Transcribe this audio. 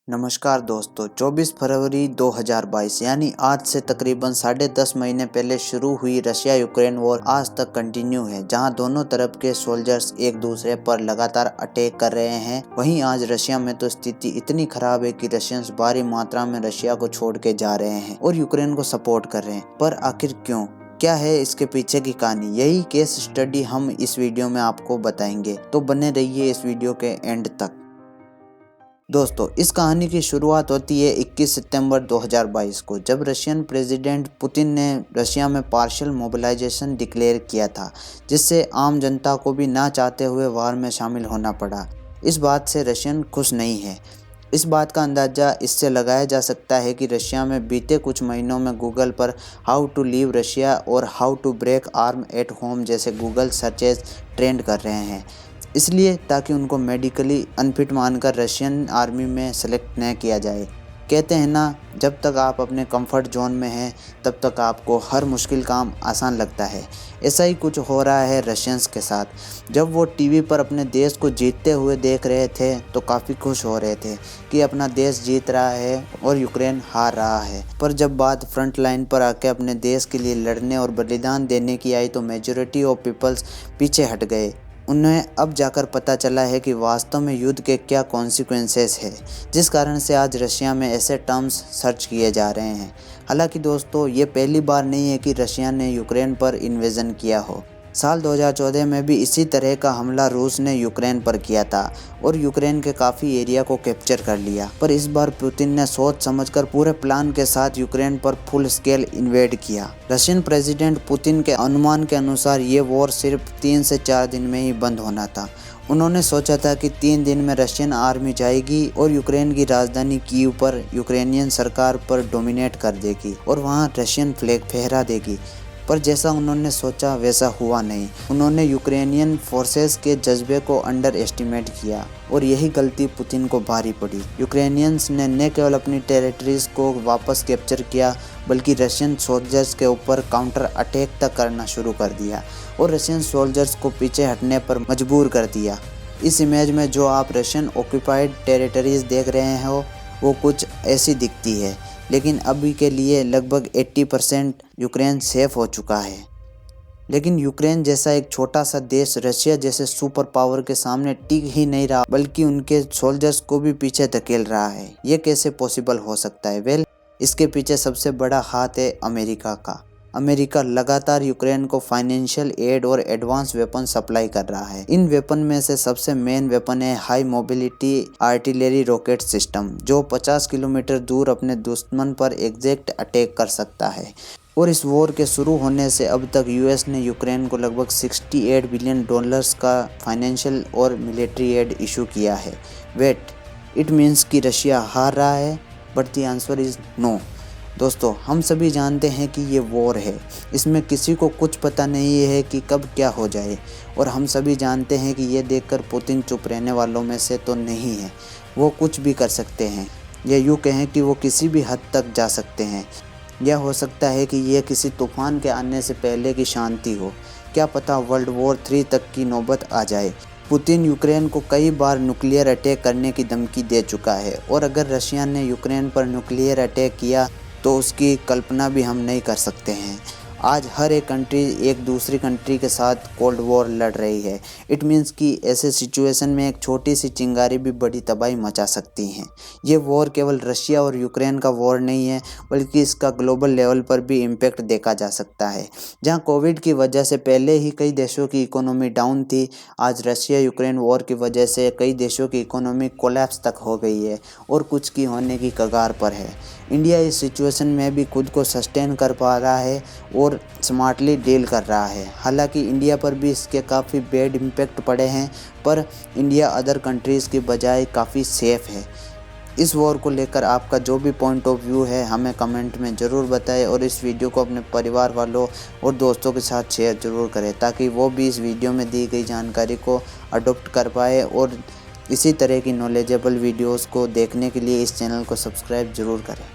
नमस्कार दोस्तों, 24 फरवरी 2022 यानी आज से तकरीबन 10.5 महीने पहले शुरू हुई रशिया यूक्रेन वॉर आज तक कंटिन्यू है, जहां दोनों तरफ के सोल्जर्स एक दूसरे पर लगातार अटैक कर रहे हैं। वहीं आज रशिया में तो स्थिति इतनी खराब है कि रशियंस भारी मात्रा में रशिया को छोड़ के जा रहे हैं और यूक्रेन को सपोर्ट कर रहे हैं। पर आखिर क्यों? क्या है इसके पीछे की कहानी? यही केस स्टडी हम इस वीडियो में आपको बताएंगे, तो बने रहिए इस वीडियो के एंड तक। दोस्तों, इस कहानी की शुरुआत होती है 21 सितंबर 2022 को, जब रशियन प्रेसिडेंट पुतिन ने रशिया में पार्शियल मोबिलाइजेशन डिक्लेयर किया था, जिससे आम जनता को भी ना चाहते हुए वार में शामिल होना पड़ा। इस बात से रशियन खुश नहीं है। इस बात का अंदाज़ा इससे लगाया जा सकता है कि रशिया में बीते कुछ महीनों में गूगल पर हाउ टू लीव रशिया और how to break arm at home जैसे गूगल सर्चेज ट्रेंड कर रहे हैं, इसलिए ताकि उनको मेडिकली अनफिट मानकर रशियन आर्मी में सेलेक्ट न किया जाए। कहते हैं ना, जब तक आप अपने कंफर्ट जोन में हैं तब तक आपको हर मुश्किल काम आसान लगता है। ऐसा ही कुछ हो रहा है रशियंस के साथ। जब वो टीवी पर अपने देश को जीतते हुए देख रहे थे तो काफ़ी खुश हो रहे थे कि अपना देश जीत रहा है और यूक्रेन हार रहा है। पर जब बात फ्रंट लाइन पर आके अपने देश के लिए लड़ने और बलिदान देने की आई तो मेजॉरिटी ऑफ पीपल्स पीछे हट गए। उन्हें अब जाकर पता चला है कि वास्तव में युद्ध के क्या कॉन्सिक्वेंसेस है, जिस कारण से आज रशिया में ऐसे टर्म्स सर्च किए जा रहे हैं। हालांकि दोस्तों, ये पहली बार नहीं है कि रशिया ने यूक्रेन पर इन्वेजन किया हो। साल 2014 में भी इसी तरह का हमला रूस ने यूक्रेन पर किया था और यूक्रेन के काफ़ी एरिया को कैप्चर कर लिया। पर इस बार पुतिन ने सोच समझकर पूरे प्लान के साथ यूक्रेन पर फुल स्केल इन्वेड किया। रशियन प्रेसिडेंट पुतिन के अनुमान के अनुसार ये वॉर सिर्फ 3 से 4 दिन में ही बंद होना था। उन्होंने सोचा था कि 3 दिन में रशियन आर्मी जाएगी और यूक्रेन की राजधानी कीव पर यूक्रेनियन सरकार पर डोमिनेट कर देगी और वहाँ रशियन फ्लैग फहरा देगी। पर जैसा उन्होंने सोचा वैसा हुआ नहीं। उन्होंने यूक्रेनियन फोर्सेस के जज्बे को अंडर एस्टिमेट किया और यही गलती पुतिन को भारी पड़ी। यूक्रेनियंस ने न केवल अपनी टेरिटरीज को वापस कैप्चर किया, बल्कि रशियन सोल्जर्स के ऊपर काउंटर अटैक तक करना शुरू कर दिया और रशियन सोल्जर्स को पीछे हटने पर मजबूर कर दिया। इस इमेज में जो आप रशियन ऑक्यूपाइड टेरिटरीज देख रहे हो वो कुछ ऐसी दिखती है, लेकिन अभी के लिए लगभग 80% यूक्रेन सेफ हो चुका है। लेकिन यूक्रेन जैसा एक छोटा सा देश रशिया जैसे सुपर पावर के सामने टिक ही नहीं रहा, बल्कि उनके सोल्जर्स को भी पीछे धकेल रहा है। ये कैसे पॉसिबल हो सकता है? इसके पीछे सबसे बड़ा हाथ है अमेरिका का। अमेरिका लगातार यूक्रेन को फाइनेंशियल एड और एडवांस वेपन सप्लाई कर रहा है। इन वेपन में से सबसे मेन वेपन है high mobility artillery rocket system, जो 50 किलोमीटर दूर अपने दुश्मन पर एग्जैक्ट अटैक कर सकता है। और इस वॉर के शुरू होने से अब तक यूएस ने यूक्रेन को लगभग $68 बिलियन का फाइनेंशियल और मिलिट्री एड इशू किया है। इट मीन्स कि रशिया हार रहा है? But the answer is no. दोस्तों, हम सभी जानते हैं कि ये वॉर है, इसमें किसी को कुछ पता नहीं है कि कब क्या हो जाए। और हम सभी जानते हैं कि ये देखकर पुतिन चुप रहने वालों में से तो नहीं है। वो कुछ भी कर सकते हैं, या यूँ कहें कि वो किसी भी हद तक जा सकते हैं। यह हो सकता है कि यह किसी तूफान के आने से पहले की शांति हो। क्या पता वर्ल्ड वॉर 3 तक की नौबत आ जाए। पुतिन यूक्रेन को कई बार न्यूक्लियर अटैक करने की धमकी दे चुका है, और अगर रशिया ने यूक्रेन पर न्यूक्लियर अटैक किया तो उसकी कल्पना भी हम नहीं कर सकते हैं। आज हर एक कंट्री एक दूसरी कंट्री के साथ कोल्ड वॉर लड़ रही है। इट मीन्स कि ऐसे सिचुएशन में एक छोटी सी चिंगारी भी बड़ी तबाही मचा सकती हैं। ये वॉर केवल रशिया और यूक्रेन का वॉर नहीं है, बल्कि इसका ग्लोबल लेवल पर भी इम्पैक्ट देखा जा सकता है। जहां कोविड की वजह से पहले ही कई देशों की इकोनॉमी डाउन थी, आज रशिया यूक्रेन वॉर की वजह से कई देशों की इकोनॉमी कोलैप्स तक हो गई है और कुछ की होने की कगार पर है। इंडिया इस सिचुएशन में भी खुद को सस्टेन कर पा रहा है और स्मार्टली डील कर रहा है। हालांकि इंडिया पर भी इसके काफ़ी बैड इम्पैक्ट पड़े हैं, पर इंडिया अदर कंट्रीज़ की बजाय काफ़ी सेफ है। इस वॉर को लेकर आपका जो भी पॉइंट ऑफ व्यू है हमें कमेंट में ज़रूर बताएं, और इस वीडियो को अपने परिवार वालों और दोस्तों के साथ शेयर ज़रूर करें, ताकि वो भी इस वीडियो में दी गई जानकारी को अडॉप्ट कर पाए। और इसी तरह की नॉलेजेबल वीडियोज़ को देखने के लिए इस चैनल को सब्सक्राइब ज़रूर करें।